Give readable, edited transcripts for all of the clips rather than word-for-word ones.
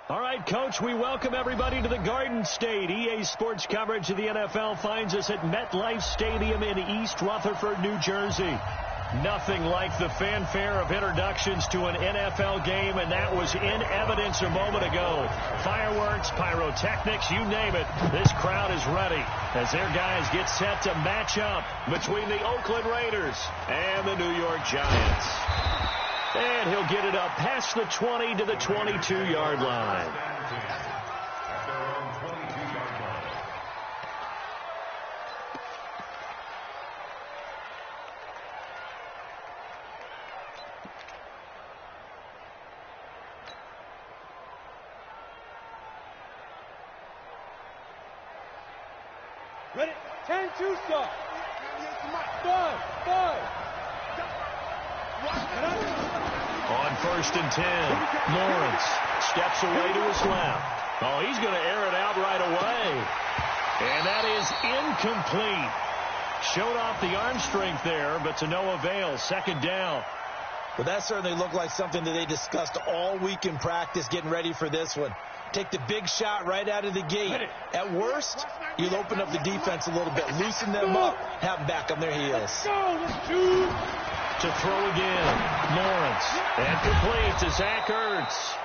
All right, Coach, we welcome everybody to the Garden State. EA Sports coverage of the NFL finds us at MetLife Stadium in East Rutherford, New Jersey. Nothing like the fanfare of introductions to an NFL game, and that was in evidence a moment ago. Fireworks, pyrotechnics, you name it. This crowd is ready as their guys get set to match up between the Oakland Raiders and the New York Giants. And he'll get it up past the 20 to the 22-yard line. Ready? 10-2 start. Five. On 1st and 10, Lawrence steps away to his left. Oh, he's going to air it out right away. And that is incomplete. Showed off the arm strength there, but to no avail. 2nd down. Well, that certainly looked like something that they discussed all week in practice getting ready for this one. Take the big shot right out of the gate. At worst, you'll open up the defense a little bit, loosen them up, have them back on their heels. To throw again, Lawrence. And complete to Zach Ertz.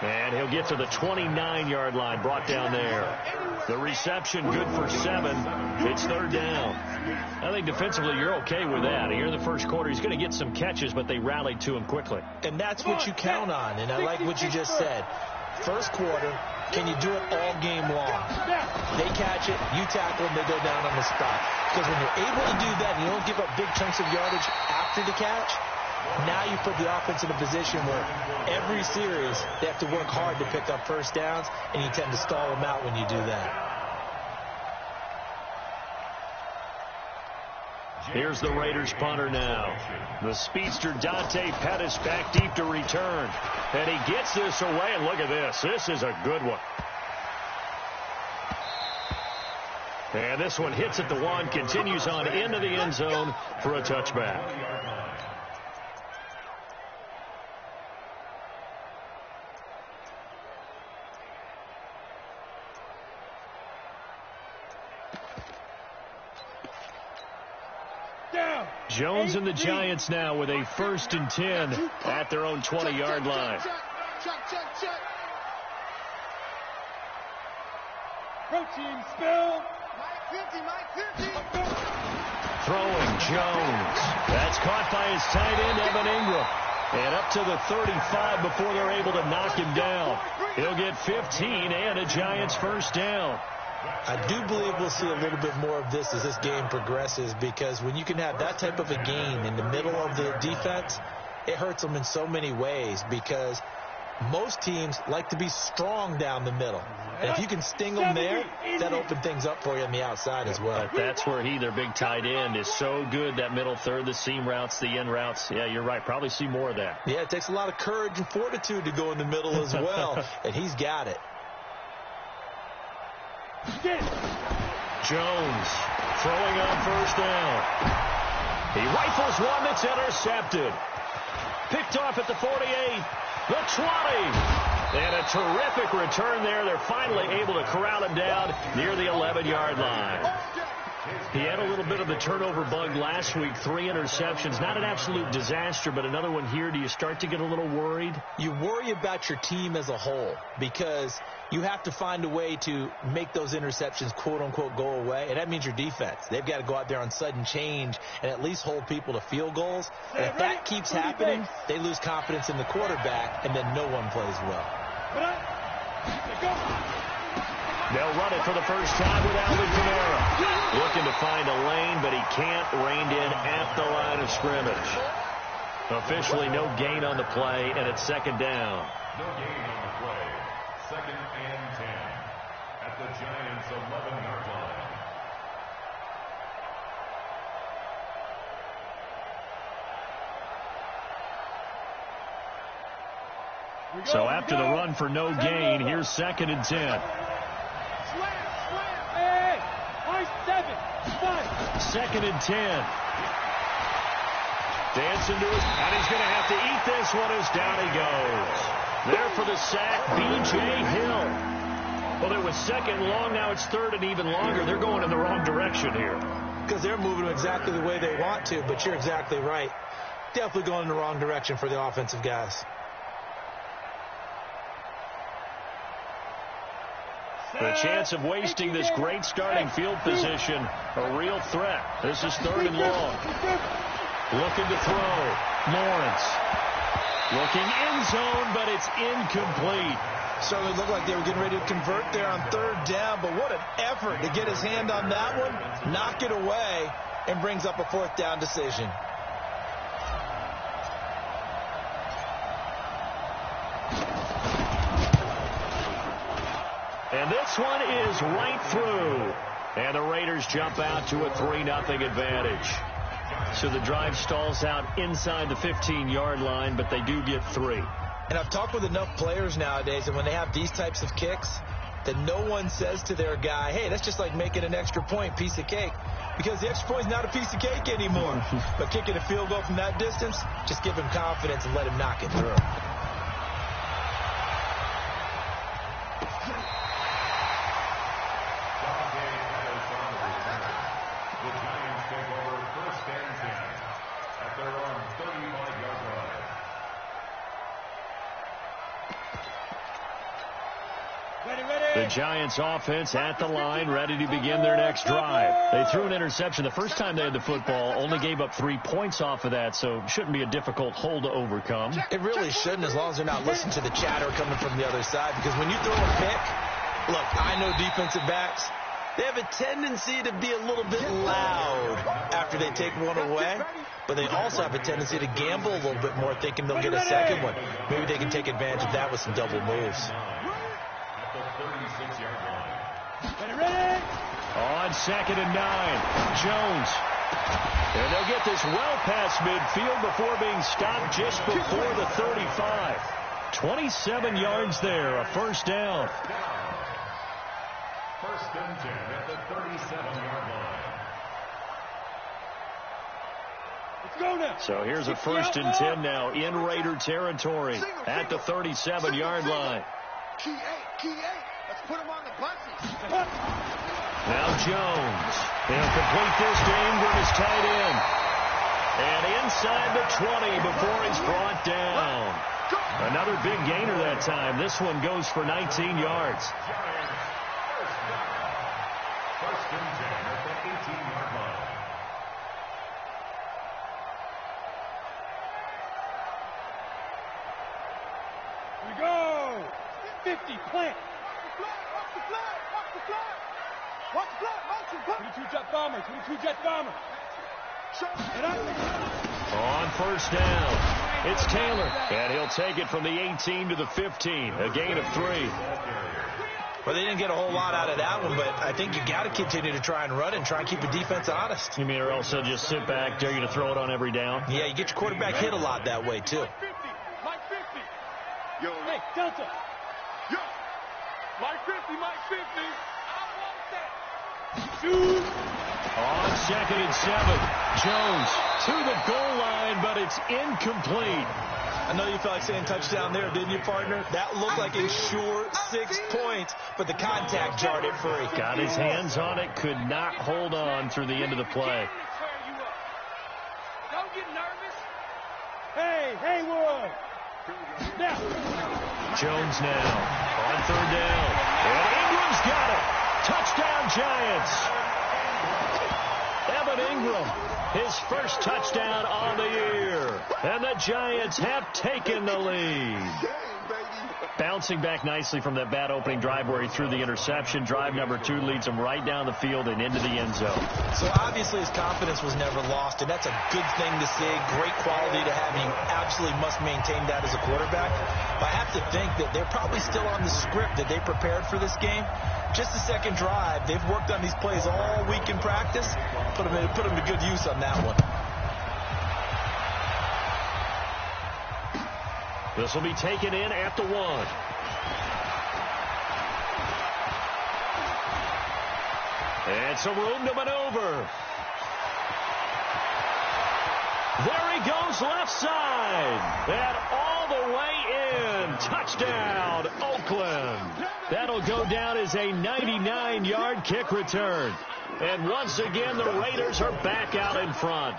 And he'll get to the 29-yard line, brought down there. The reception good for 7. It's 3rd down. I think defensively you're okay with that. Here in the first quarter, he's going to get some catches, but they rallied to him quickly. And that's what you count on, and I like what you just said. First quarter, can you do it all game long? They catch it, you tackle them, they go down on the spot. Because when you're able to do that and you don't give up big chunks of yardage after the catch, now you put the offense in a position where every series they have to work hard to pick up first downs, and you tend to stall them out when you do that. Here's the Raiders punter now. The speedster Dante Pettis back deep to return. And he gets this away, and look at this. This is a good one. And this one hits at the 1, continues on into the end zone for a touchback. Jones and the Giants now with a 1st and 10 at their own 20-yard line. Protein spill. Throwing Jones. That's caught by his tight end, Evan Ingram. And up to the 35 before they're able to knock him down. He'll get 15 and a Giants 1st down. I do believe we'll see a little bit more of this as this game progresses, because when you can have that type of a game in the middle of the defense, it hurts them in so many ways, because most teams like to be strong down the middle. And if you can sting them there, that opens things up for you on the outside as well. But that's where their big tight end, is so good, that middle third, the seam routes, the end routes. Yeah, you're right. Probably see more of that. Yeah, it takes a lot of courage and fortitude to go in the middle as well, and he's got it. Jones throwing on 1st down. He rifles one that's intercepted. Picked off at the 48, the 20. And a terrific return there. They're finally able to corral him down near the 11-yard line. He had a little bit of the turnover bug last week, 3 interceptions. Not an absolute disaster, but another one here. Do you start to get a little worried? You worry about your team as a whole, because you have to find a way to make those interceptions, quote-unquote, go away, and that means your defense. They've got to go out there on sudden change and at least hold people to field goals. And if that keeps happening, they lose confidence in the quarterback, and then no one plays well. They'll run it for the first time with Alvin Kamara. Looking to find a lane, but he can't. Reined in at the line of scrimmage. Officially no gain on the play, and it's 2nd down. No gain on the play. 2nd and 10 at the Giants' 11-yard line. So after the run for no gain, here's 2nd and 10. 2nd and 10. Dancing to his, and he's going to have to eat this one as down he goes. There for the sack, B.J. Hill. Well, it was second and long. Now it's third and even longer. They're going in the wrong direction here. Because they're moving exactly the way they want to, but you're exactly right. Definitely going in the wrong direction for the offensive guys. The chance of wasting this great starting field position, a real threat. This is third and long. Looking to throw. Lawrence. Looking end zone, but it's incomplete. Certainly looked like they were getting ready to convert there on third down, but what an effort to get his hand on that one, knock it away, and brings up a fourth down decision. And this one is right through. And the Raiders jump out to a 3-0 advantage. So the drive stalls out inside the 15-yard line, but they do get 3. And I've talked with enough players nowadays, and when they have these types of kicks, that no one says to their guy, hey, that's just like making an extra point, piece of cake. Because the extra point is not a piece of cake anymore. But kicking a field goal from that distance, just give him confidence and let him knock it through. The Giants offense at the line, ready to begin their next drive. They threw an interception the first time they had the football, only gave up 3 points off of that, so shouldn't be a difficult hole to overcome. It really shouldn't, as long as they're not listening to the chatter coming from the other side, because when you throw a pick, look, I know defensive backs, they have a tendency to be a little bit loud after they take one away, but they also have a tendency to gamble a little bit more, thinking they'll get a second one. Maybe they can take advantage of that with some double moves. On second and 9, Jones. And they'll get this well past midfield before being stopped just before the 35. 27 yards there, a first down. First and 10 at the 37-yard line. Let's go now. So here's a first and 10 now in Raider territory at the 37-yard line. Key 8. Let's put him on the buses. Now Jones. He'll complete this to Ingram, his tight end. And inside the 20 before he's brought down. Another big gainer that time. This one goes for 19 yards. First and 10 at the 18-yard line. Here we go. 50, plant. Watch the flag. 22 jet bomber. 22 jet bomber. On first down, it's Taylor. And he'll take it from the 18 to the 15. A gain of 3. Well, they didn't get a whole lot out of that one, but I think you got to continue to try and run and try and keep the defense honest. You mean or else they'll just sit back, dare you to throw it on every down? Yeah, you get your quarterback hit a lot that way, too. Mike 50. Yo. Hey, Delta. Yo. Mike 50. I want that. Shoot. On second and 7, Jones to the goal line, but it's incomplete. I know you felt like saying touchdown there, didn't you, partner? That looked like a sure 6 points, but the contact jarred it free. Got his hands on it, could not hold on through the end of the play. Don't get nervous. Hey, Haywood. Now. Jones now on third down. And Ingram's got it. Touchdown, Giants. Evan Ingram, his first touchdown on the year. And the Giants have taken the lead. Bouncing back nicely from that bad opening drive where he threw the interception. Drive number 2 leads him right down the field and into the end zone. So obviously his confidence was never lost, and that's a good thing to see. Great quality to have. You absolutely must maintain that as a quarterback. But I have to think that they're probably still on the script that they prepared for this game. Just the second drive. They've worked on these plays all week in practice. Put them to good use on that one. This will be taken in at the 1. And some room to maneuver. There he goes left side. And all the way in. Touchdown, Oakland. That'll go down as a 99-yard kick return. And once again, the Raiders are back out in front.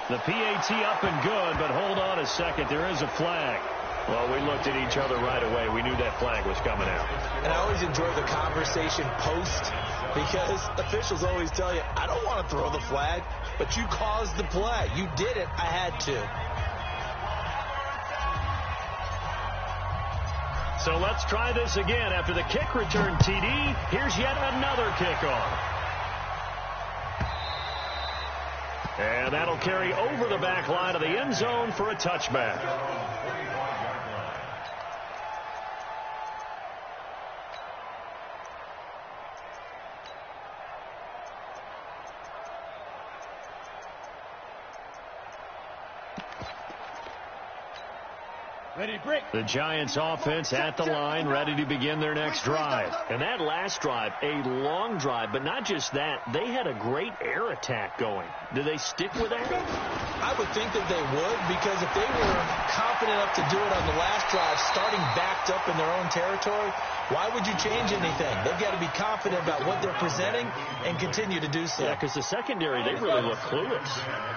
The PAT up and good, but hold on a second. There is a flag. Well, we looked at each other right away. We knew that flag was coming out. And I always enjoy the conversation post because officials always tell you, I don't want to throw the flag, but you caused the play. You did it. I had to. So let's try this again. After the kick return TD, here's yet another kickoff. And that'll carry over the back line of the end zone for a touchback. Ready to break. The Giants offense at the line, ready to begin their next drive. And that last drive, a long drive, but not just that. They had a great air attack going. Do they stick with that? I would think that they would, because if they were confident enough to do it on the last drive, starting backed up in their own territory, why would you change anything? They've got to be confident about what they're presenting and continue to do so. Yeah, because the secondary, they really look clueless.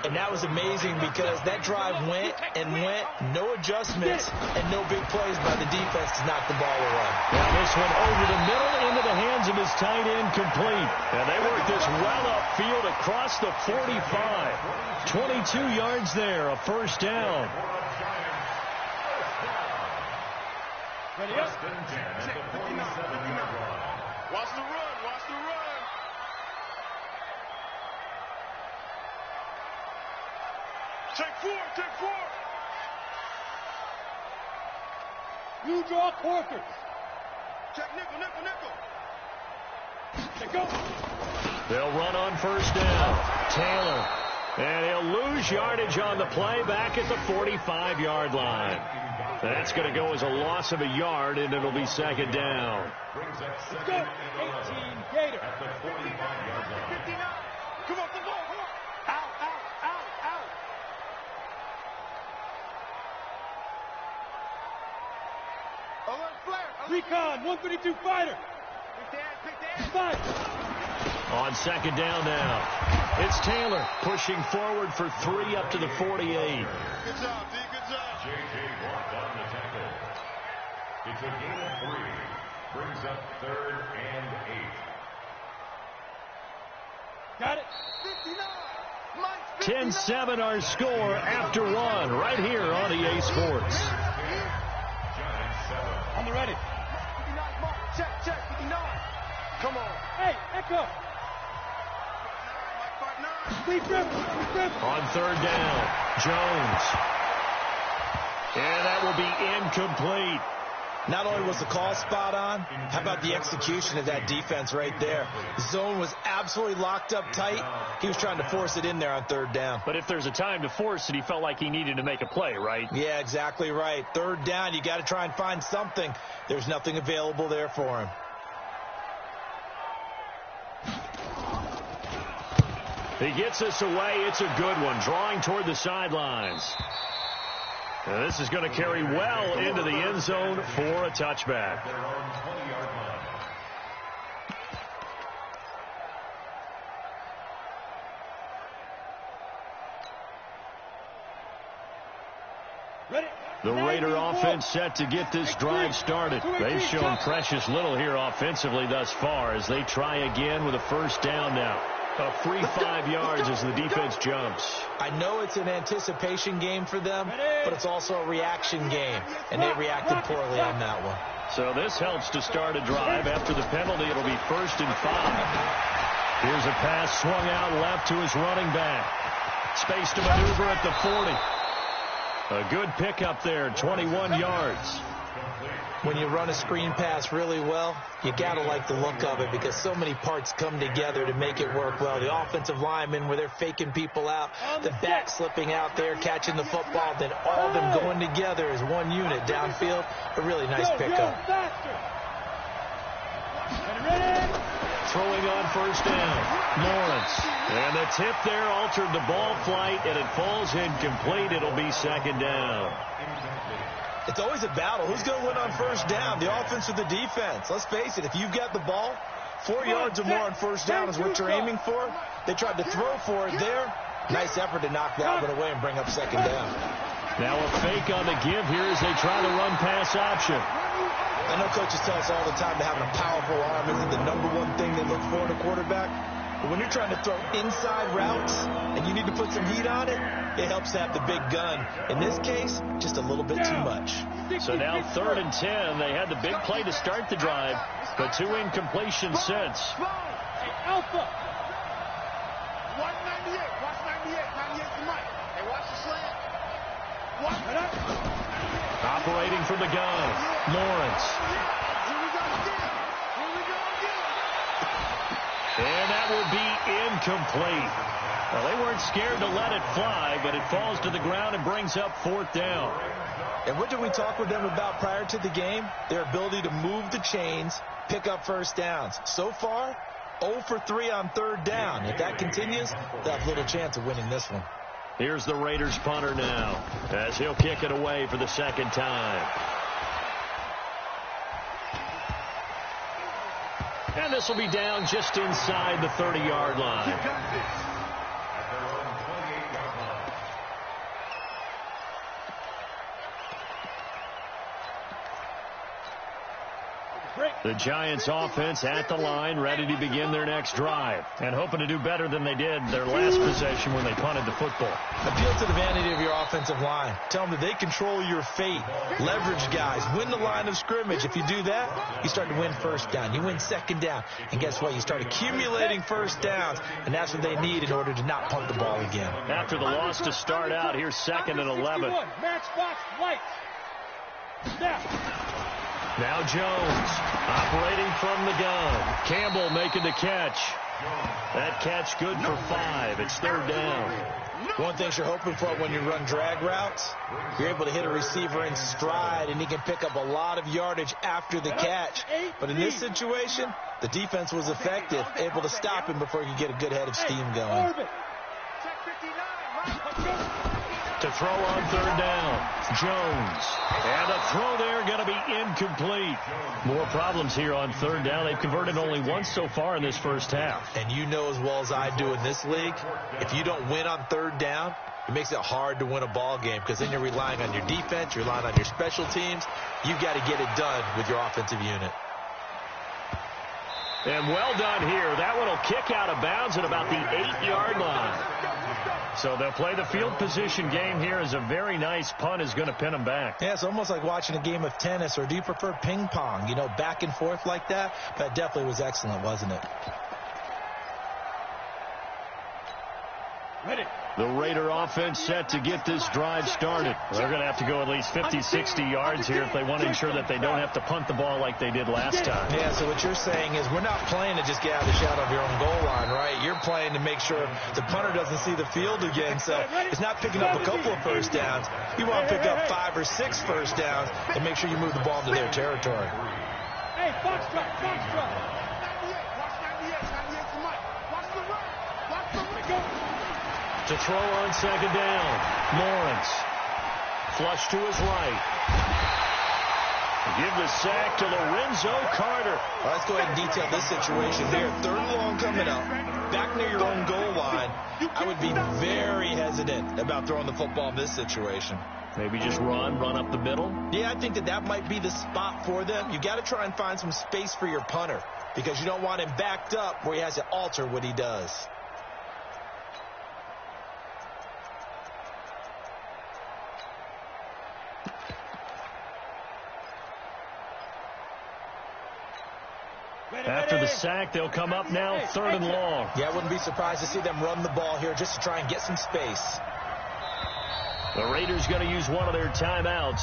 And that was amazing because that drive went and went, no adjustments, and no big plays by the defense to knock the ball away. Now this one over the middle into the hands of his tight end, complete. And they work this well upfield across the 45. 22 yards there, a first down. Ready up. Watch the run. Watch the run. Take four. Take four. You draw quarters. Check nickel, nickel, nickel. Check go. They'll run on first down. Taylor. And he'll lose yardage on the play back at the 45-yard line. That's going to go as a loss of a yard, and it'll be second down. Let's go. 18 Gator. At the 45-yard line. 59. Come on, come on, come on. Out, out, out, out. Alert flare. Recon, 132 fighter. Pick the ass, pick the ass. Fight. On second down now. It's Taylor pushing forward for 3 up to the 48. Good job, D. Good job. J.J. Watt on the tackle. It's a gain of 3. Brings up 3rd and 8. Got it. 59. Mike, 10-7 our score after 1 right here on EA Sports. Giants 7. On the ready. 59, Mark. Check, check. 59. Come on. Hey, Echo. Lead dribble. On third down, Jones. And that will be incomplete. Not only was the call spot on, how about the execution of that defense right there? The zone was absolutely locked up tight. He was trying to force it in there on third down. But if there's a time to force it, he felt like he needed to make a play, right? Yeah, exactly right. Third down, you got to try and find something. There's nothing available there for him. He gets this away. It's a good one, drawing toward the sidelines. And this is going to carry well into the end zone for a touchback. Their own 20-yard line. Ready. The Raider offense set to get this drive started. They've shown precious little here offensively thus far as they try again with a first down now. A free 5 yards as the defense jumps. I know it's an anticipation game for them, but it's also a reaction game, and they reacted poorly on that one. So this helps to start a drive. After the penalty, it'll be 1st and 5. Here's a pass swung out left to his running back. Space to maneuver at the 40. A good pickup there, 21 yards. When you run a screen pass really well, you got to like the look of it because so many parts come together to make it work well. The offensive linemen, where they're faking people out, the back slipping out there, catching the football, then all of them going together as one unit downfield. A really nice pickup. Ready. throwing on first down. Lawrence. And the tip there altered the ball flight, and it falls incomplete. It'll be second down. It's always a battle. Who's going to win on first down, the offense or the defense? Let's face it, if you've got the ball, 4 yards or more on first down is what you're aiming for. They tried to throw for it there. Nice effort to knock that one away and bring up second down. Now a fake on the give here as they try the run-pass option. I know coaches tell us all the time that having a powerful arm isn't the #1 thing they look for in a quarterback. But when you're trying to throw inside routes and you need to put some heat on it, it helps to have the big gun. In this case, just a little bit too much. So now 3rd and 10. They had the big play to start the drive, but 2 incompletions since. Alpha. Watch 98. Watch 98. 98's the mic. Hey, watch the slant. Watch it. Operating from the gun, Lawrence. Here we go again. Here we go again. And that will be incomplete. Well, they weren't scared to let it fly, but it falls to the ground and brings up 4th down. And what did we talk with them about prior to the game? Their ability to move the chains, pick up first downs. So far, 0 for 3 on 3rd down. If that continues, they'll have little chance of winning this one. Here's the Raiders punter now, as he'll kick it away for the 2nd time. And this will be down just inside the 30-yard line. The Giants offense at the line, ready to begin their next drive, and hoping to do better than they did their last possession when they punted the football. Appeal to the vanity of your offensive line. Tell them that they control your fate. Leverage guys. Win the line of scrimmage. If you do that, you start to win first down. You win second down. And guess what? You start accumulating first downs, and that's what they need in order to not punt the ball again. After the loss to start out, here's 2nd and 11. Matchbox lights. Snap. Now Jones operating from the gun. Campbell making the catch. That catch good for 5. It's 3rd down. One thing you're hoping for when you run drag routes, you're able to hit a receiver in stride, and he can pick up a lot of yardage after the catch. But in this situation, the defense was effective, able to stop him before he could get a good head of steam going. To throw on 3rd down, Jones. And the throw there going to be incomplete. More problems here on 3rd down. They've converted only once so far in this first half. And you know as well as I do in this league, if you don't win on 3rd down, it makes it hard to win a ball game because then you're relying on your defense, you're relying on your special teams. You've got to get it done with your offensive unit. And well done here. That one will kick out of bounds at about the 8-yard line. So they'll play the field position game here as a very nice punt is going to pin them back. Yeah, it's almost like watching a game of tennis, or do you prefer ping pong? You know, back and forth like that? That definitely was excellent, wasn't it? Ready. The Raider offense set to get this drive started. They're going to have to go at least 50, 60 yards here if they want to ensure that they don't have to punt the ball like they did last time. Yeah, so what you're saying is we're not playing to just get out of the shadow of your own goal line, right? You're playing to make sure the punter doesn't see the field again. So it's not picking up a couple of first downs. You want to pick up 5 or 6 first downs and make sure you move the ball into their territory. Hey, foxtrot, foxtrot. 98, 98's the mic. Watch the run. Watch the run. Go. To throw on 2nd down, Lawrence. Flush to his right. Give the sack to Lorenzo Carter. All right, let's go ahead and detail this situation here. 3rd and long coming up. Back near your own goal line. I would be very hesitant about throwing the football in this situation. Maybe just run up the middle. Yeah, I think that might be the spot for them. You got to try and find some space for your punter because you don't want him backed up where he has to alter what he does. After the sack, they'll come up now 3rd and long. Yeah, I wouldn't be surprised to see them run the ball here just to try and get some space. The Raiders going to use one of their timeouts.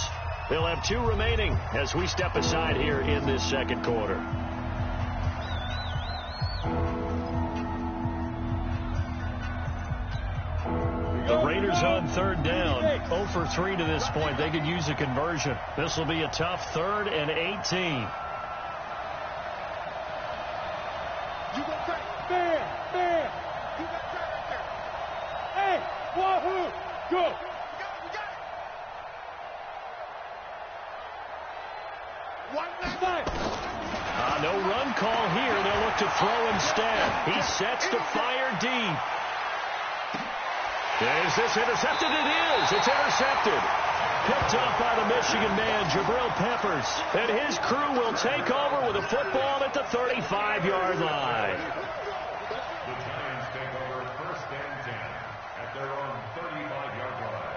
They'll have 2 remaining as we step aside here in this 2nd quarter. The Raiders on 3rd down. 0 for 3 to this point. They could use a conversion. This will be a tough 3rd and 18. Go. No run call here. They'll look to throw instead. He sets to fire deep. Is this intercepted? It is. It's intercepted. Picked up by the Michigan man, Jabril Peppers. And his crew will take over with a football at the 35-yard line. The Giants take over 1st and 10 at their own 35-yard line.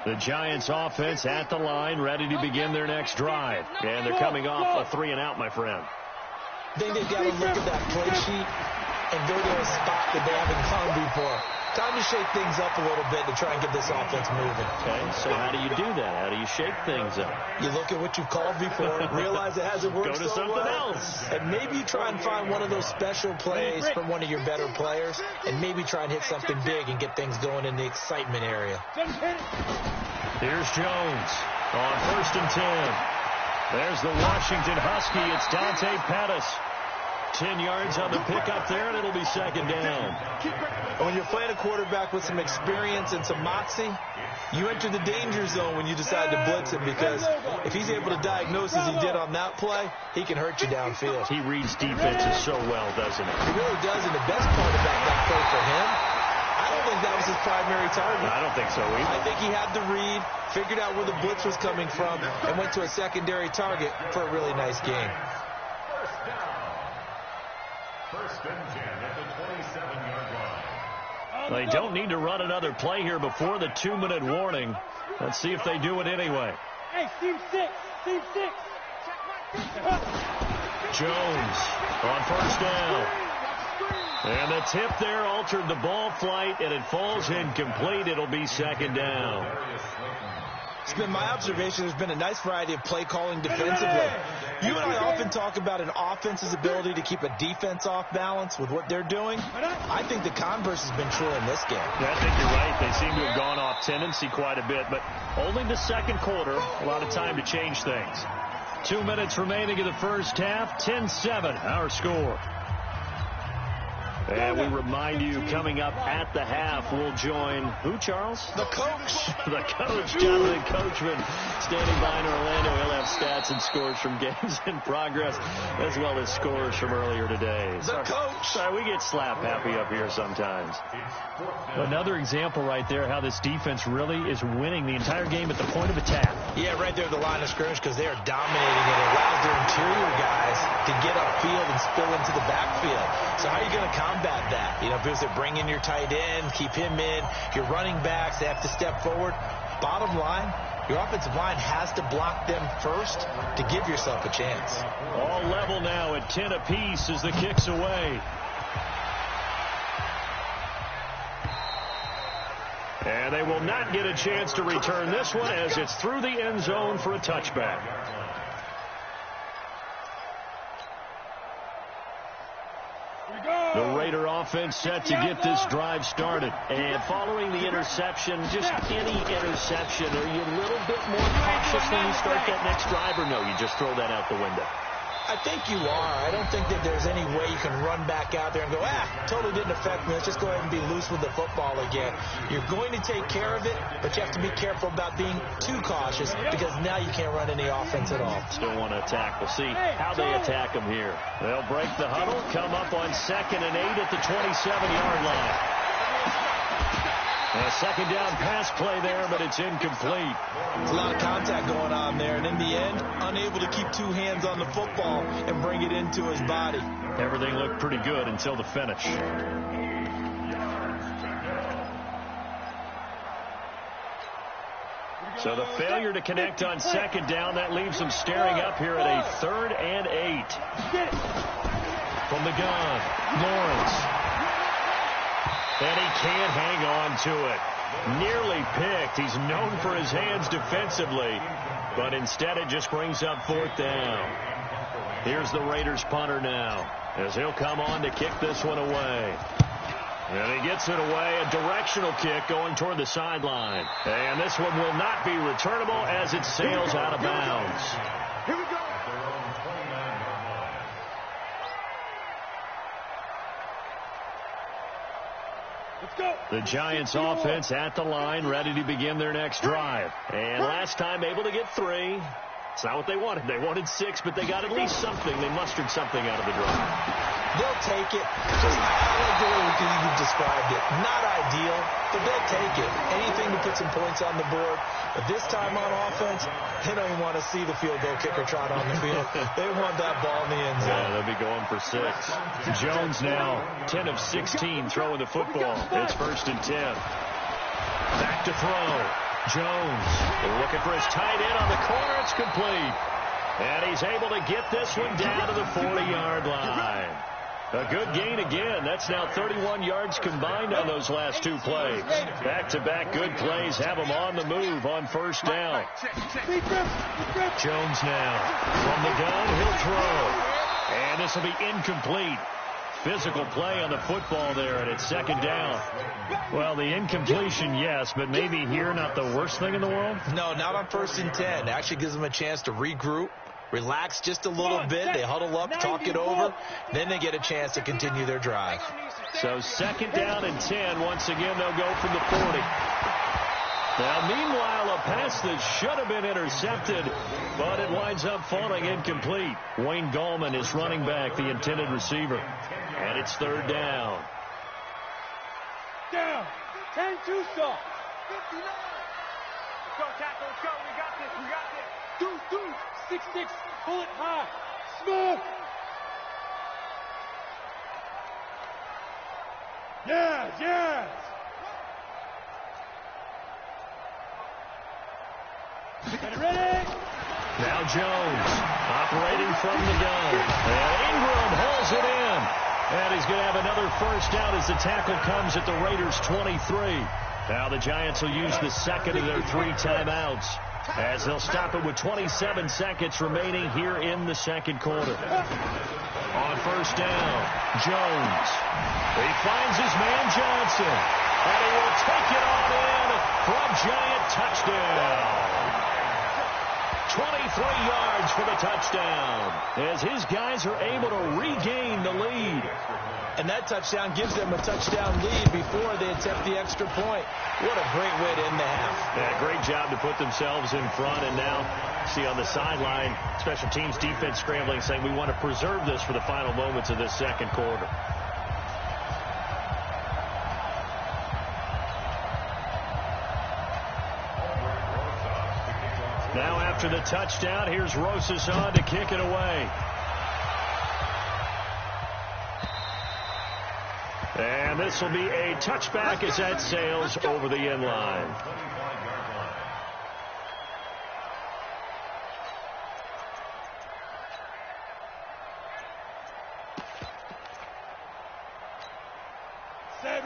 The Giants offense at the line, ready to begin their next drive. And they're coming off a 3-and-out, my friend. I think they've got to look at that play sheet and go to a spot that they haven't gone before. Time to shake things up a little bit to try and get this offense moving. Okay, so how do you do that? How do you shake things up? You look at what you've called before, realize it hasn't worked Go to so something well, else. and maybe you try and find one of those special plays from one of your better players, and maybe try and hit something big and get things going in the excitement area. Here's Jones on 1st and 10. There's the Washington Husky. It's Dante Pettis. 10 yards on the pickup there, and it'll be 2nd down. When you're playing a quarterback with some experience and some moxie, you enter the danger zone when you decide to blitz him, because if he's able to diagnose as he did on that play, he can hurt you downfield. He reads defenses so well, doesn't he? He really does, and the best part about that play for him, I don't think that was his primary target. I don't think so either. I think he had the read, figured out where the blitz was coming from, and went to a secondary target for a really nice game. 1st and 10 at the 27-yard line. They don't need to run another play here before the 2-minute warning. Let's see if they do it anyway. Hey, Team 6. Team 6. Jones on 1st down. And the tip there altered the ball flight, and it falls incomplete. It'll be 2nd down. It's been my observation there's been a nice variety of play calling defensively. You and I often talk about an offense's ability to keep a defense off balance with what they're doing. I think the converse has been true in this game. Yeah, I think you're right. They seem to have gone off tendency quite a bit, but only the 2nd quarter. A lot of time to change things. 2 minutes remaining in the first half. 10-7, our score. And we remind you, coming up at the half, we'll join who, Charles? The coach. The coach, Jonathan Coachman, standing by in Orlando. He'll have stats and scores from games in progress, as well as scores from earlier today. The coach. Sorry, we get slap happy up here sometimes. Another example right there how this defense really is winning the entire game at the point of attack. Yeah, right there at the line of scrimmage, because they are dominating it. It allows their interior guys to get upfield and spill into the backfield. So how are you going to combat that? You know, because they're bringing your tight end, keep him in. Your running backs, they have to step forward. Bottom line, your offensive line has to block them first to give yourself a chance. All level now at 10 apiece as the kick's away. And they will not get a chance to return this one as it's through the end zone for a touchback. The Raider offense set to get this drive started. And following the interception, just any interception, are you a little bit more cautious when you start that next drive, or no, you just throw that out the window? I think you are. I don't think that there's any way you can run back out there and go, totally didn't affect me. Let's just go ahead and be loose with the football again. You're going to take care of it, but you have to be careful about being too cautious, because now you can't run any offense at all. Still want to attack. We'll see how they attack them here. They'll break the huddle, come up on 2nd and 8 at the 27-yard line. A 2nd down pass play there, but it's incomplete. There's a lot of contact going on there, and in the end, unable to keep 2 hands on the football and bring it into his body. Everything looked pretty good until the finish. So the failure to connect on 2nd down, that leaves them staring up here at a 3rd and 8. From the gun, Lawrence. And he can't hang on to it. Nearly picked. He's known for his hands defensively, but instead it just brings up 4th down. Here's the Raiders punter now, as he'll come on to kick this one away. And he gets it away, a directional kick going toward the sideline. And this one will not be returnable as it sails out of bounds. Here we go. The Giants offense at the line, ready to begin their next drive. And last time able to get 3. It's not what they wanted. They wanted 6, but they got at least something. They mustered something out of the drive. They'll take it. Just I like the way you've described it. Not ideal, but they'll take it. Anything to put some points on the board. But this time on offense, they don't even want to see the field goal kicker trot on the field. They want that ball in the end zone. Yeah, they'll be going for 6. Jones now 10 of 16 throwing the football. It's 1st and 10. Back to throw. Jones looking for his tight end on the corner. It's complete. And he's able to get this one down to the 40-yard line. A good gain again. That's now 31 yards combined on those last 2 plays. Back-to-back good plays have him on the move on 1st down. Jones now from the gun. He'll throw. And this will be incomplete. Physical play on the football there, and it's 2nd down. Well, the incompletion, yes, but maybe here not the worst thing in the world? No, not on 1st and 10. It actually gives them a chance to regroup, relax just a little bit. They huddle up, talk it over. Then they get a chance to continue their drive. So 2nd down and 10. Once again, they'll go from the 40. Now, meanwhile, a pass that should have been intercepted, but it winds up falling incomplete. Wayne Gallman is running back, the intended receiver. And it's 3rd down. Down. 10 2 stop. 59. Let's go, tackle. Let's go. We got this. We got this. 6-6. Pull it high. Smoke. Yes. Get ready. Now Jones operating from the gun. And Ingram holds it in. And he's going to have another 1st down as the tackle comes at the Raiders' 23. Now the Giants will use the 2nd of their 3 timeouts as they'll stop it with 27 seconds remaining here in the 2nd quarter. On 1st down, Jones. He finds his man Johnson. And he will take it on in for a Giant touchdown. 23 yards for the touchdown as his guys are able to regain the lead. And that touchdown gives them a touchdown lead before they attempt the extra point. What a great way to end the half. Yeah, great job to put themselves in front. And now, see on the sideline, special teams defense scrambling, saying we want to preserve this for the final moments of this 2nd quarter. Now after the touchdown, here's Rosas on to kick it away. And this will be a touchback as that sails over the end line.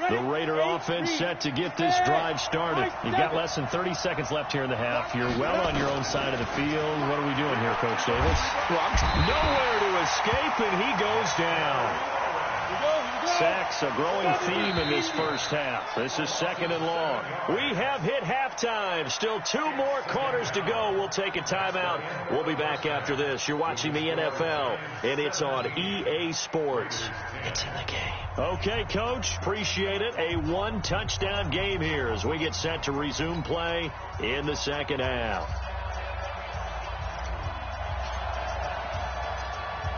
The Raider offense set to get this drive started. You've got less than 30 seconds left here in the half. You're well on your own side of the field. What are we doing here, Coach Davis? Nowhere to escape, and he goes down. Sacks, a growing theme in this 1st half. This is 2nd and long. We have hit halftime. Still 2 more quarters to go. We'll take a timeout. We'll be back after this. You're watching the NFL, and it's on EA Sports. It's in the game. Okay, Coach. Appreciate it. A 1-touchdown game here as we get set to resume play in the 2nd half.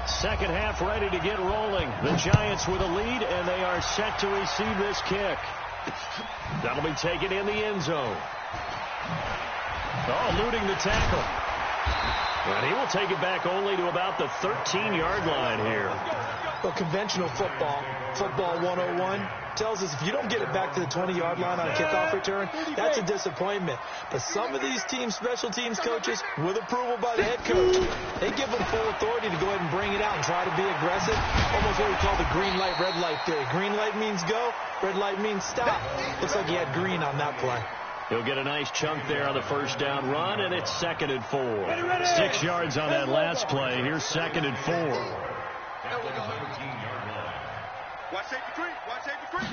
2nd half ready to get rolling. The Giants with a lead, and they are set to receive this kick. That'll be taken in the end zone. Oh, eluding the tackle. And he will take it back only to about the 13-yard line here. Well, conventional football 101, tells us if you don't get it back to the 20-yard line on a kickoff return, that's a disappointment. But some of these teams, special teams coaches, with approval by the head coach, they give them full authority to go ahead and bring it out and try to be aggressive. Almost what we call the green light, red light theory. Green light means go, red light means stop. Looks like he had green on that play. He'll get a nice chunk there on the 1st down run, and it's 2nd and 4. 6 yards on that last play. Here's 2nd and 4. Watch safety three. Watch safety three.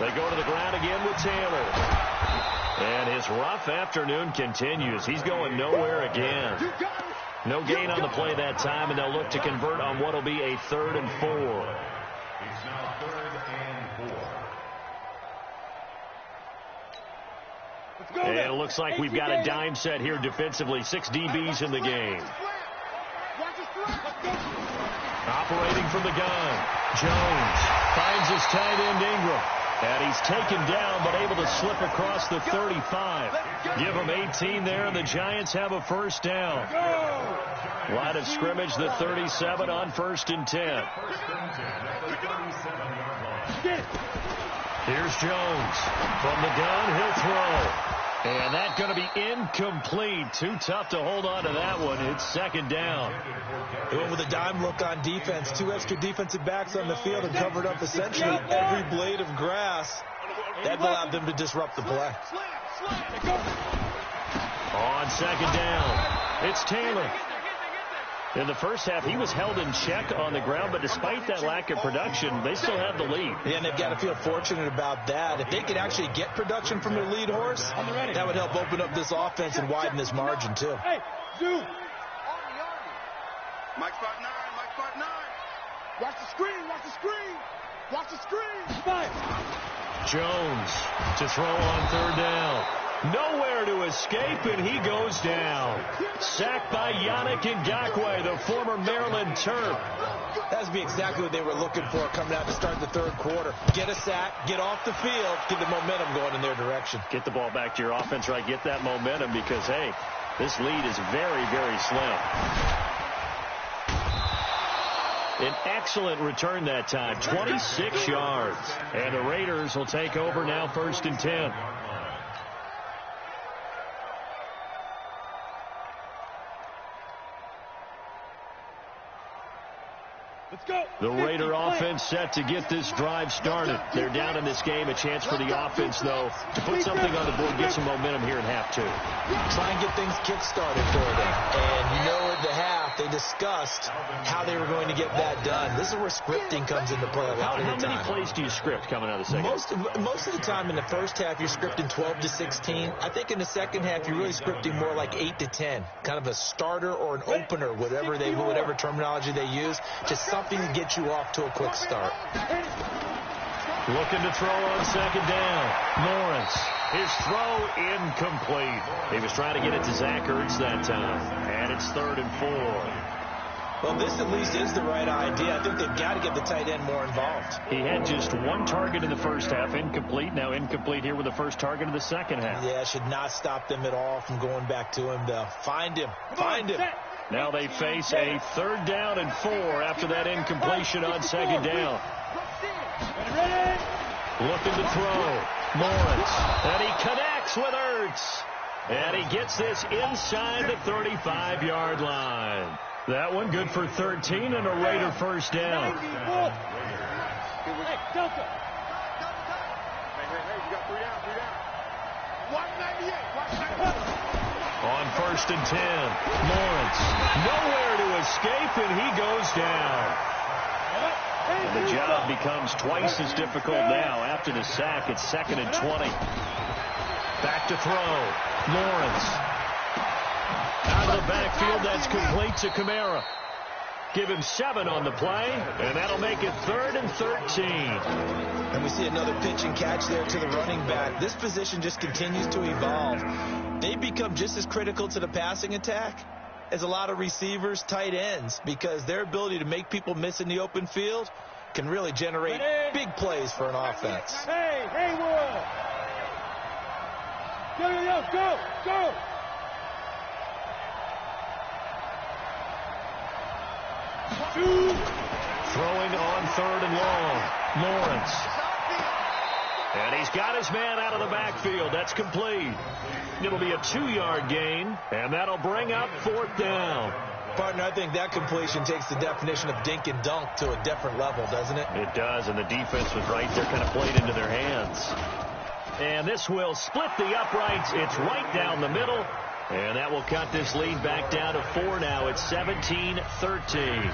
They go to the ground again with Taylor. And his rough afternoon continues. He's going nowhere again. No gain on the play that time, and they'll look to convert on what will be a 3rd and 4. It's now 3rd and 4. And it looks like we've got a dime set here defensively. 6 DBs in the game. Operating from the gun. Jones finds his tight end Ingram. And he's taken down, but able to slip across the 35. Give him 18 there, and the Giants have a first down. Line of scrimmage, the 37 on 1st and 10. Here's Jones. From the gun, he'll throw. And that's going to be incomplete. Too tough to hold on to that one. It's 2nd down. They went with a dime look on defense. 2 extra defensive backs on the field and covered up essentially every blade of grass. That allowed them to disrupt the play. On 2nd down, it's Taylor. In the first half, he was held in check on the ground, but despite that lack of production, they still have the lead. Yeah, and they've got to feel fortunate about that. If they could actually get production from their lead horse, that would help open up this offense and widen this margin, too. Hey, Zoo. Mike spot 9, Mike spot 9. Watch the screen, watch the screen. Watch the screen. Five. Jones to throw on 3rd down. Nowhere to escape, and he goes down. Sacked by Yannick Ngakoue, the former Maryland Terp. That would be exactly what they were looking for coming out to start the 3rd quarter. Get a sack, get off the field, get the momentum going in their direction. Get the ball back to your offense, right? Get that momentum because, hey, this lead is very, very slim. An excellent return that time, 26 yards. And the Raiders will take over now 1st and 10. Let's go. The Raider offense set to get this drive started. They're down in this game. A chance for the offense, though, to put something on the board, get some momentum here in half 2. Try and get things kick-started for them. And you know at the half, they discussed how they were going to get that done. This is where scripting comes into play a lot of the time. How many plays do you script coming out of the second? Most of the time in the first half, you're scripting 12 to 16. I think in the second half, you're really scripting more like 8 to 10. Kind of a starter or an opener, whatever terminology they use. Just something to get you off to a quick start. Looking to throw on 2nd down. Lawrence. His throw incomplete. He was trying to get it to Zach Ertz that time. And it's 3rd and 4. Well, this at least is the right idea. I think they've got to get the tight end more involved. He had just 1 target in the first half. Incomplete. Now incomplete here with the first target of the second half. Yeah, should not stop them at all from going back to him, though. Find him. Find him. Now they face a 3rd down and 4 after that incompletion on 2nd down. Looking to throw. Lawrence. And he connects with Ertz. And he gets this inside the 35-yard line. That one good for 13 and a Raider first down. Hey, Delta. Hey, you got 3 down, 3 down. Watch 98, watch 98. On 1st and 10, Lawrence. Nowhere to escape, and he goes down. And the job becomes twice as difficult now. After the sack, it's 2nd and 20. Back to throw. Lawrence. Out of the backfield, that's complete to Kamara. Give him 7 on the play, and that'll make it 3rd and 13. And we see another pitch and catch there to the running back. This position just continues to evolve. They become just as critical to the passing attack as a lot of receivers, tight ends, because their ability to make people miss in the open field can really generate big plays for an offense. Hey, Haywood. Go. Throwing on 3rd and long. Lawrence. And he's got his man out of the backfield. That's complete. It'll be a 2-yard gain, and that'll bring up 4th down. Partner, I think that completion takes the definition of dink and dunk to a different level, doesn't it? It does, and the defense was right there, kind of played into their hands. And this will split the uprights. It's right down the middle, and that will cut this lead back down to 4 now. It's 17-13.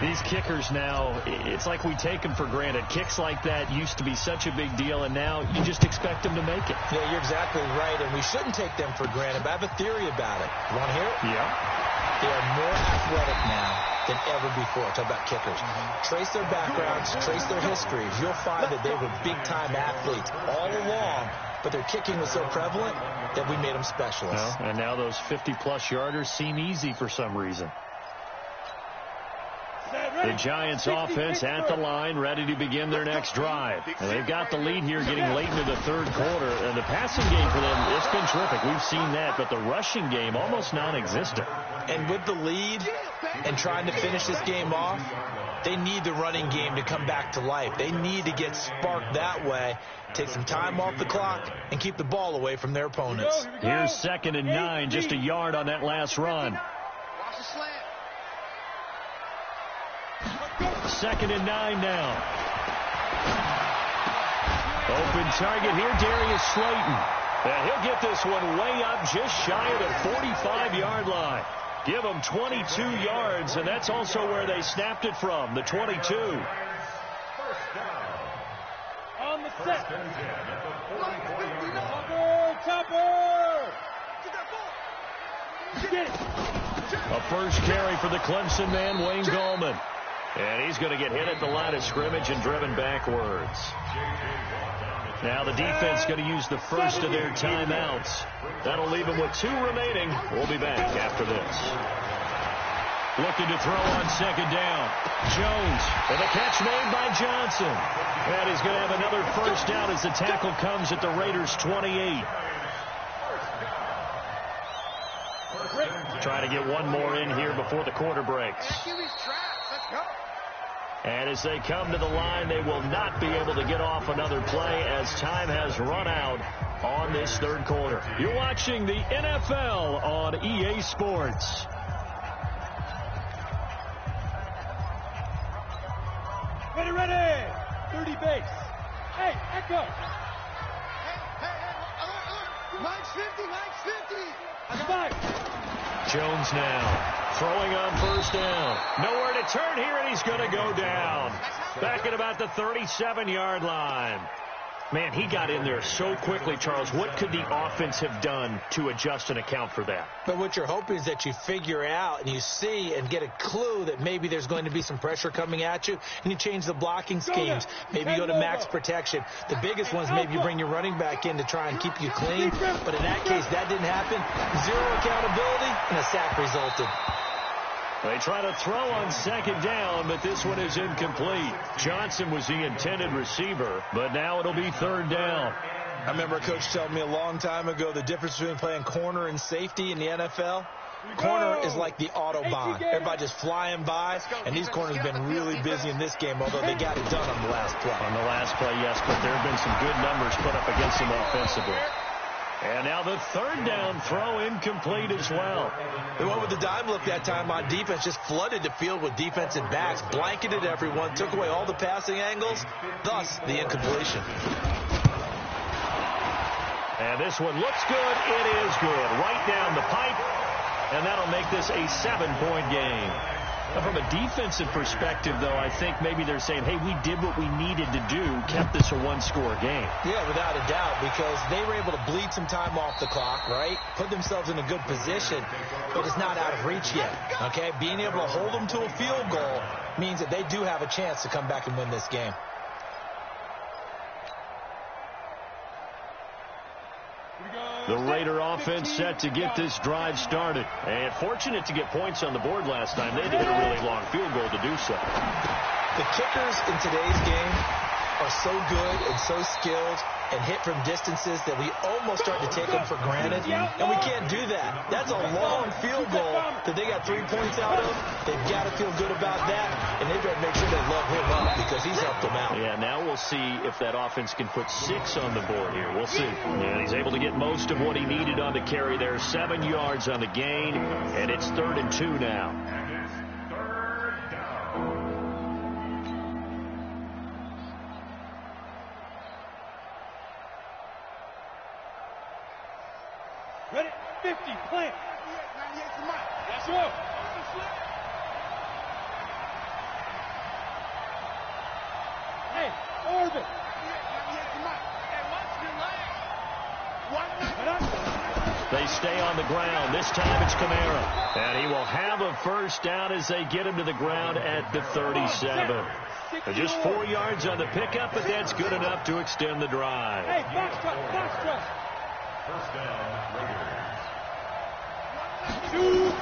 These kickers now, it's like we take them for granted. Kicks like that used to be such a big deal, and now you just expect them to make it. Yeah, you're exactly right, and we shouldn't take them for granted, but I have a theory about it. You want to hear it? Yeah. They are more athletic now than ever before. Talk about kickers. Trace their backgrounds, trace their histories. You'll find that they were big-time athletes all along, but their kicking was so prevalent that we made them specialists. Well, and now those 50-plus yarders seem easy for some reason. The Giants offense at the line, ready to begin their next drive. And they've got the lead here getting late into the third quarter. And the passing game for them, it's been terrific. We've seen that, but the rushing game almost non-existent. And with the lead and trying to finish this game off, they need the running game to come back to life. They need to get sparked that way, take some time off the clock, and keep the ball away from their opponents. Here's 2nd and 9, just a yard on that last run. Watch the slant. 2nd and 9 now. Open target here, Darius Slayton. And he'll get this one way up just shy of the 45-yard line. Give them 22 yards, and that's also where they snapped it from, the 22. On the set. Chopper. Get it. A first carry for the Clemson man, Wayne Gallman. And he's going to get hit at the line of scrimmage and driven backwards. Now the defense going to use the first of their timeouts. That'll leave them with 2 remaining. We'll be back after this. Looking to throw on 2nd down. Jones, and the catch made by Johnson. And he's going to have another first down as the tackle comes at the Raiders' 28. Try to get one more in here before the quarter breaks. And as they come to the line, they will not be able to get off another play as time has run out on this third quarter. You're watching the NFL on EA Sports. Ready. 30 base. Hey, Echo. Hey, Mike's 50. Jones now throwing on first down. Nowhere to turn here, and he's going to go down. Back at about the 37-yard line. Man, he got in there so quickly, Charles. What could the offense have done to adjust and account for that? But what you're hoping is that you figure out and you see and get a clue that maybe there's going to be some pressure coming at you, and you change the blocking schemes. Maybe you go to max protection. The biggest one is maybe you bring your running back in to try and keep you clean. But in that case, that didn't happen. 0 accountability, and a sack resulted. They try to throw on 2nd down, but this one is incomplete. Johnson was the intended receiver, but now it'll be 3rd down. I remember a coach telling me a long time ago the difference between playing corner and safety in the NFL. Corner is like the Autobahn. Everybody just flying by, and these corners have been really busy in this game, although they got it done on the last play. On the last play, yes, but there have been some good numbers put up against them offensively. And now the 3rd down throw incomplete as well. The one with the dime look that time on defense just flooded the field with defensive backs, blanketed everyone, took away all the passing angles, thus the incompletion. And this one looks good. It is good. Right down the pipe, and that'll make this a 7-point game. Now, from a defensive perspective, though, I think maybe they're saying, hey, we did what we needed to do, kept this a 1-score game. Yeah, without a doubt, because they were able to bleed some time off the clock, right? Put themselves in a good position, but it's not out of reach yet, okay? Being able to hold them to a field goal means that they do have a chance to come back and win this game. The Raider offense set to get this drive started. And fortunate to get points on the board last time. They had to hit a really long field goal to do so. The kickers in today's game are so good and so skilled and hit from distances that we almost start to take them for granted. And we can't do that. That's a long field goal that they got 3 points out of. They've got to feel good about that. And they've got to make sure they love him up because he's helped them out. Yeah, now we'll see if that offense can put 6 on the board here. We'll see. And he's able to get most of what he needed on the carry there. 7 yards on the gain. And it's 3rd and 2 now. Ready, 50, plant. 98 to Mike. Let's go. Hey, orbit. 98 to Mike. Hey, watch your legs. 190. They stay on the ground. This time it's Kamara. And he will have a first down as they get him to the ground at the 37. Just 4 yards on the pickup, but that's good enough to extend the drive. Hey, box truck. First down, Raiders. 2.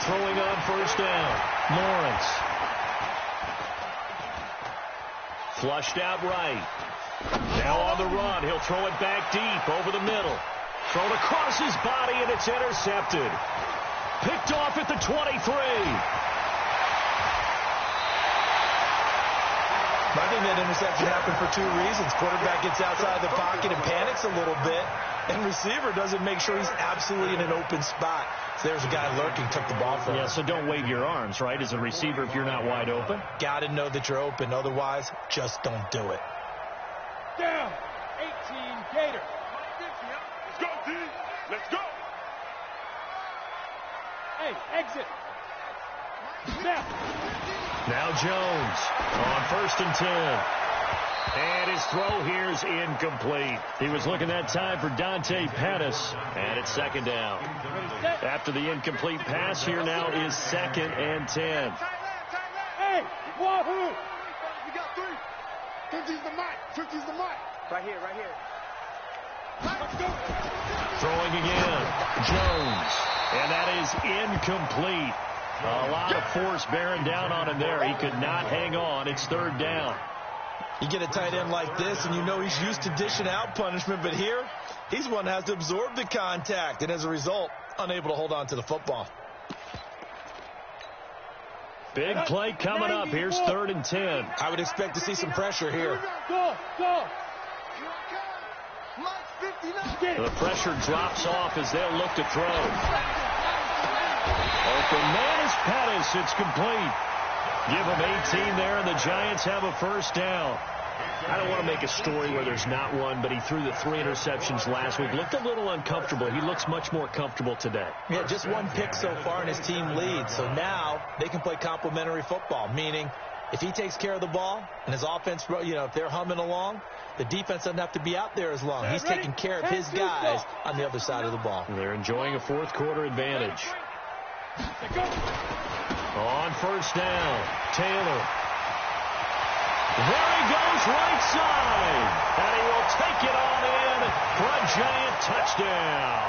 Throwing on first down, Lawrence. Flushed out right. Now on the run. He'll throw it back deep over the middle. Thrown across his body, and it's intercepted. Picked off at the 23. I think that interception happened for 2 reasons. Quarterback gets outside the pocket and panics a little bit, and receiver doesn't make sure he's absolutely in an open spot. So there's a guy lurking, took the ball from him. Yeah, so don't wave your arms, right, as a receiver if you're not wide open. Got to know that you're open. Otherwise, just don't do it. Down. 18 Gator. Let's go, D. Let's go. Hey, exit. Snap. Now Jones on first and 10. And his throw here is incomplete. He was looking that time for Dante Pettis, and it's second down. After the incomplete pass, here now is second and 10. Hey, wahoo. We got 3. 50's the mic. 50's the mic. Right here. Let's go. Throwing again, Jones, and that is incomplete. A lot of force bearing down on him there. He could not hang on. It's third down. You get a tight end like this, and you know he's used to dishing out punishment, but here, he's one that has to absorb the contact, and as a result, unable to hold on to the football. Big play coming up. Here's third and 10. I would expect to see some pressure here. Go. The pressure drops off as they'll look to throw. Open man is Pettis. It's complete. Give him 18 there, and the Giants have a first down. I don't want to make a story where there's not one, but he threw the 3 interceptions last week. Looked a little uncomfortable. He looks much more comfortable today. Yeah, just 1 pick so far, and his team leads. So now they can play complementary football, meaning if he takes care of the ball and his offense, if they're humming along, the defense doesn't have to be out there as long. He's taking care of his guys on the other side of the ball. They're enjoying a fourth quarter advantage. On first down, Taylor. There he goes, right side. And he will take it on in for a Giant touchdown.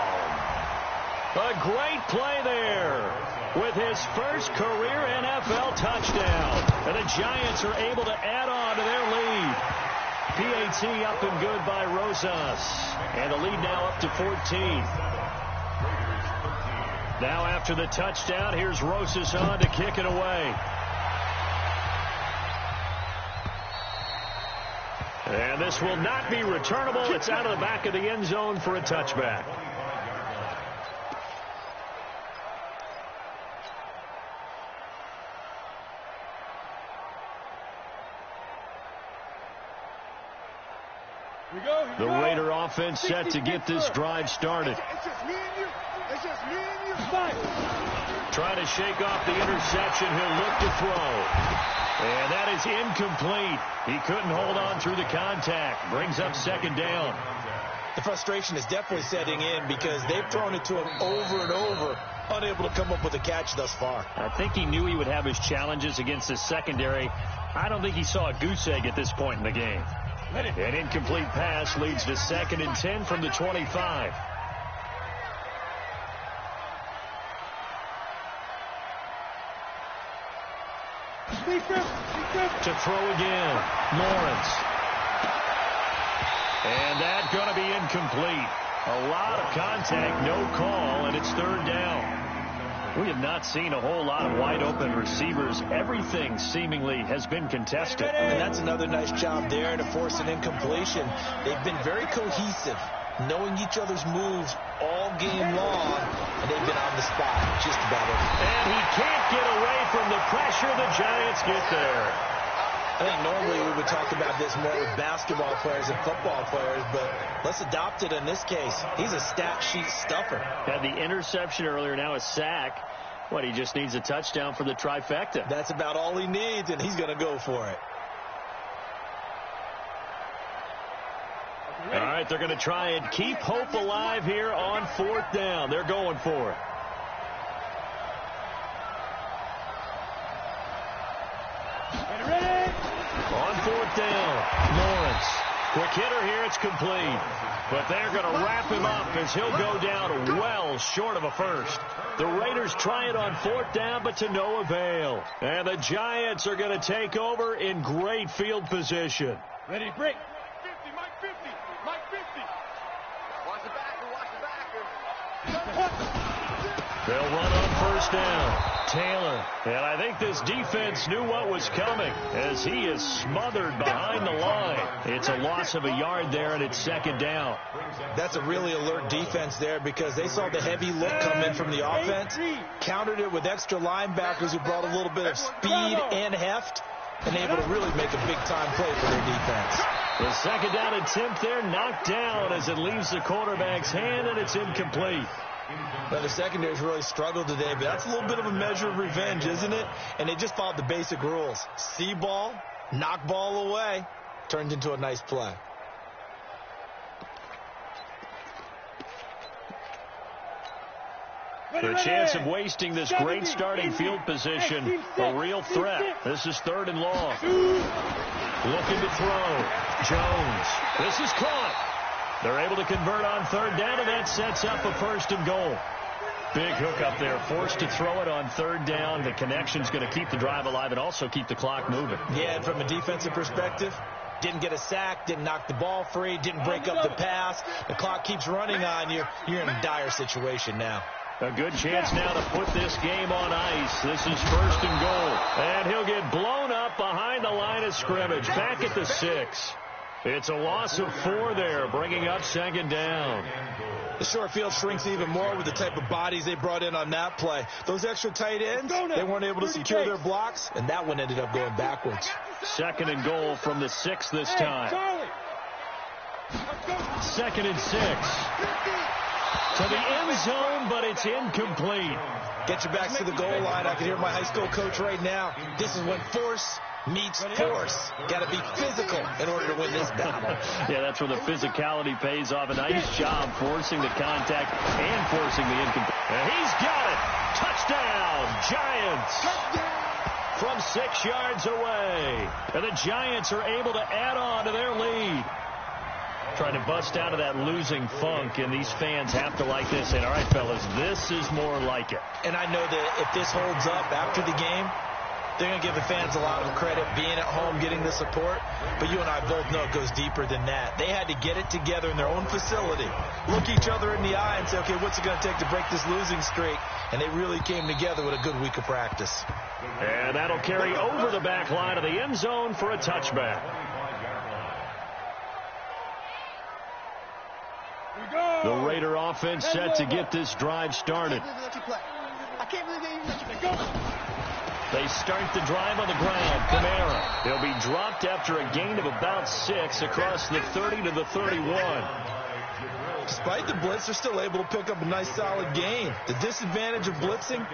A great play there with his first career NFL touchdown. And the Giants are able to add on to their lead. PAT up and good by Rosas. And the lead now up to 14. Now after the touchdown, here's Rosas on to kick it away. And this will not be returnable. It's out of the back of the end zone for a touchback. The Raider offense set to get this drive started. It's just me and you. It's just me and you. Trying to shake off the interception. He'll look to throw. And that is incomplete. He couldn't hold on through the contact. Brings up second down. The frustration is definitely setting in because they've thrown it to him over and over, unable to come up with a catch thus far. I think he knew he would have his challenges against his secondary. I don't think he saw a goose egg at this point in the game. An incomplete pass leads to second and 10 from the 25. To throw again, Lawrence. And that's going to be incomplete. A lot of contact, no call, and it's third down. We have not seen a whole lot of wide-open receivers. Everything seemingly has been contested. And that's another nice job there to force an incompletion. They've been very cohesive, knowing each other's moves all game long, and they've been on the spot just about everything. And he can't get away from the pressure. The Giants get there. I think normally we would talk about this more with basketball players and football players, but let's adopt it in this case. He's a stat sheet stuffer. Had the interception earlier, now a sack. What, he just needs a touchdown for the trifecta. That's about all he needs, and he's going to go for it. All right, they're going to try and keep hope alive here on 4th down. They're going for it. On 4th down, Lawrence. Quick hitter here, it's complete. But they're going to wrap him up as he'll go down well short of a first. The Raiders try it on 4th down, but to no avail. And the Giants are going to take over in great field position. Ready, break. 50, Mike 50, Mike 50. Watch the backer. They'll run on 1st down. Taylor. And I think this defense knew what was coming as he is smothered behind the line. It's a loss of a yard there, and it's 2nd down. That's a really alert defense there because they saw the heavy look come in from the offense, countered it with extra linebackers who brought a little bit of speed and heft, and able to really make a big-time play for their defense. The 2nd down attempt there knocked down as it leaves the quarterback's hand, and it's incomplete. Well, the secondary's really struggled today, but that's a little bit of a measure of revenge, isn't it? And they just followed the basic rules. See ball, knock ball away, turned into a nice play. The chance of wasting this great starting field position, a real threat. This is 3rd and long. Looking to throw. Jones. This is caught. They're able to convert on 3rd down, and that sets up a 1st and goal. Big hook up there, forced to throw it on 3rd down. The connection's going to keep the drive alive and also keep the clock moving. Yeah, and from a defensive perspective, didn't get a sack, didn't knock the ball free, didn't break up the pass. The clock keeps running on you. You're in a dire situation now. A good chance now to put this game on ice. This is 1st and goal. And he'll get blown up behind the line of scrimmage, back at the 6. It's a loss of 4 there, bringing up 2nd down. The short field shrinks even more with the type of bodies they brought in on that play. Those extra tight ends, they weren't able to secure their blocks, and that one ended up going backwards. 2nd and goal from the 6 this time. 2nd and 6. To the end zone, but it's incomplete. Get your backs to the goal line. I can hear my high school coach right now. This is when force meets force. Got to be physical in order to win this battle. Yeah, that's where the physicality pays off. A nice job forcing the contact and forcing the incomplete. And he's got it. Touchdown, Giants. From 6 yards away. And the Giants are able to add on to their lead. Trying to bust out of that losing funk, and these fans have to like this. And all right, fellas, this is more like it. And I know that if this holds up after the game, they're going to give the fans a lot of credit being at home, getting the support. But you and I both know it goes deeper than that. They had to get it together in their own facility, look each other in the eye and say, okay, what's it going to take to break this losing streak? And they really came together with a good week of practice. And that'll carry over the back line of the end zone for a touchback. The Raider offense set to get this drive started. I can't believe they even let you go. They start the drive on the ground. Kamara. He'll be dropped after a gain of about 6 across the 30 to the 31. Despite the blitz, they're still able to pick up a nice solid gain. The disadvantage of blitzing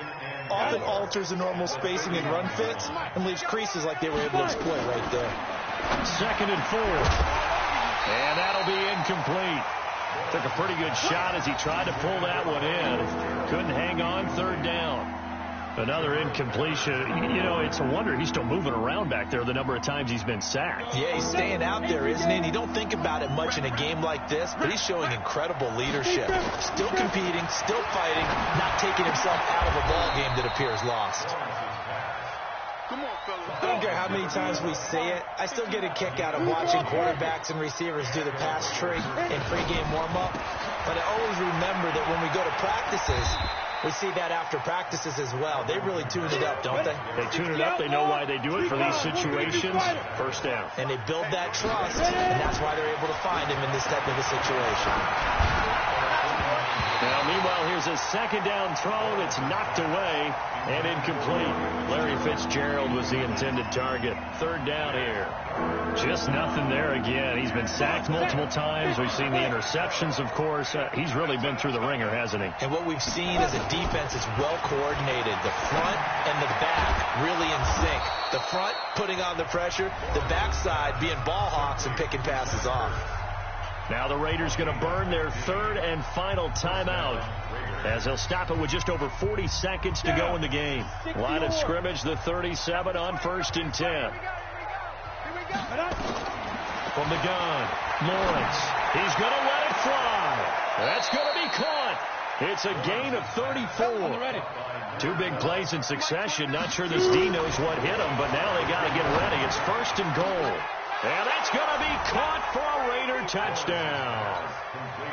often alters the normal spacing and run fits and leaves creases like they were able to exploit right there. 2nd and 4. And that'll be incomplete. Took a pretty good shot as he tried to pull that one in. Couldn't hang on. 3rd down. Another incompletion. You know, it's a wonder he's still moving around back there the number of times he's been sacked. Yeah, he's staying out there, isn't he? And you don't think about it much in a game like this, but he's showing incredible leadership. Still competing, still fighting, not taking himself out of a ball game that appears lost. I don't care how many times we see it. I still get a kick out of watching quarterbacks and receivers do the pass tree in pregame warm-up. But I always remember that when we go to practices, we see that after practices as well. They really tune it up, don't they? They tune it up. They know why they do it for these situations. 1st down. And they build that trust, and that's why they're able to find him in this type of a situation. Now, meanwhile, here's a 2nd down throw that's knocked away and incomplete. Larry Fitzgerald was the intended target. 3rd down here. Just nothing there again. He's been sacked multiple times. We've seen the interceptions, of course. He's really been through the ringer, hasn't he? And what we've seen as a defense is well coordinated. The front and the back really in sync. The front putting on the pressure, the backside being ball hawks and picking passes off. Now the Raiders going to burn their third and final timeout as they'll stop it with just over 40 seconds to go in the game. Line of scrimmage, the 37 on 1st and 10. From the gun, Lawrence. He's going to let it fly. That's going to be caught. It's a gain of 34. 2 big plays in succession. Not sure this D knows what hit him, but now they got to get ready. It's 1st and goal. And that's going to be caught for a Raider touchdown.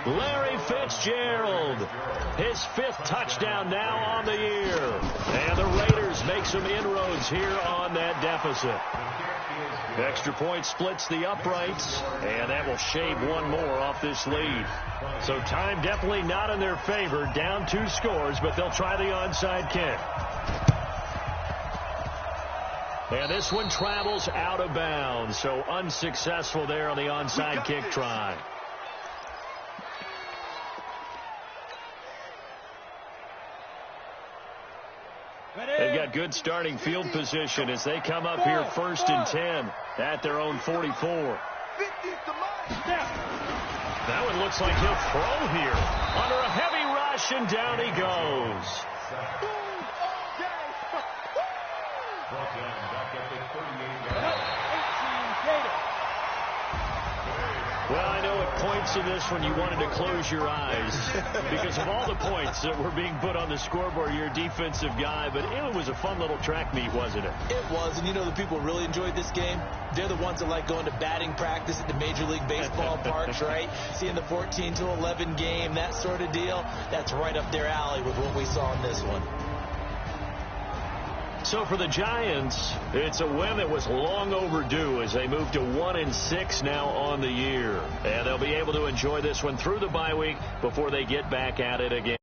Larry Fitzgerald, his 5th touchdown now on the year. And the Raiders make some inroads here on that deficit. Extra point splits the uprights, and that will shave one more off this lead. So time definitely not in their favor. Down 2 scores, but they'll try the onside kick. And this one travels out of bounds, so unsuccessful there on the onside kick try. They've got good starting field position as they come up here 1st and 10 at their own 44. That one looks like he'll throw here under a heavy rush, and down he goes. Well, I know at points in this one you wanted to close your eyes because of all the points that were being put on the scoreboard. You're a defensive guy, but it was a fun little track meet, wasn't it? It was, and you know the people who really enjoyed this game? They're the ones that like going to batting practice at the Major League Baseball parks, right? Seeing the 14-11 game, that sort of deal. That's right up their alley with what we saw in this one. So for the Giants, it's a win that was long overdue as they move to 1-6 now on the year. And they'll be able to enjoy this one through the bye week before they get back at it again.